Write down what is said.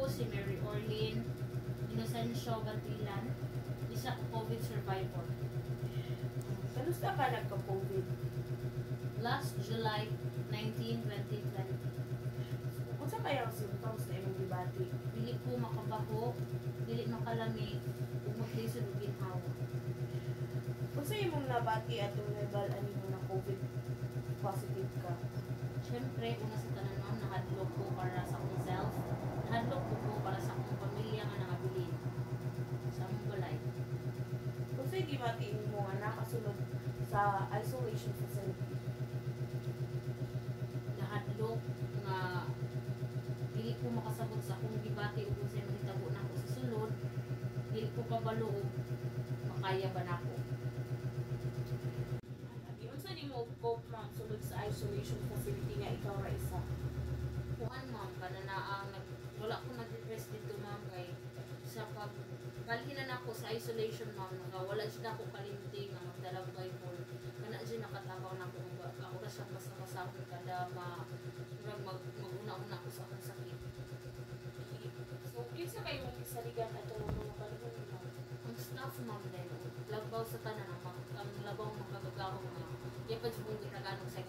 Ako si Mary Orlin Inocencio Bantilan, isa ko COVID survivor. Kanusta ka nagka-COVID? Last July 19, 2020. Kung sa kayang symptoms na imong gibati? Dili ko makabaho, dili makalami, ug maglisod og ginhawa. Kung sa imong nabati atong level ani mo na COVID positive ka? Siyempre, una sa tanan ma'am, nahadlok ko para sa akong self, nahadlok ko para sa akong pamilya nga nangabilin sa akong balay. Kung sa'yo gibati mo nga nakasulod sa isolation facility? Nahadlok nga dili ko makasabot sa akong gibati ug unsay mahitabo nako sa sulod, dili ko kabalo og makaya ba nako. Unsa nimo cope ma'am sulod sa isolation facility nga ikaw ra isa? Kuan ma'am, kanana wala ko nag-depress dito ma'am kay sa pagkalhinan ako sa isolation ma'am, wala siya ako kalimti nga magdalag Bible. Kana siya nakatabaw na ako nga oras siya basta-basta kada mag-una-una ako sa akong sakit. So, kinsa kayo mong kisaligan ato mga panahon ma'am? Ang staff ma'am din, labaw sa tanan ang labaw magkagagaw nga. Kaya pa siya mong ginaganog sa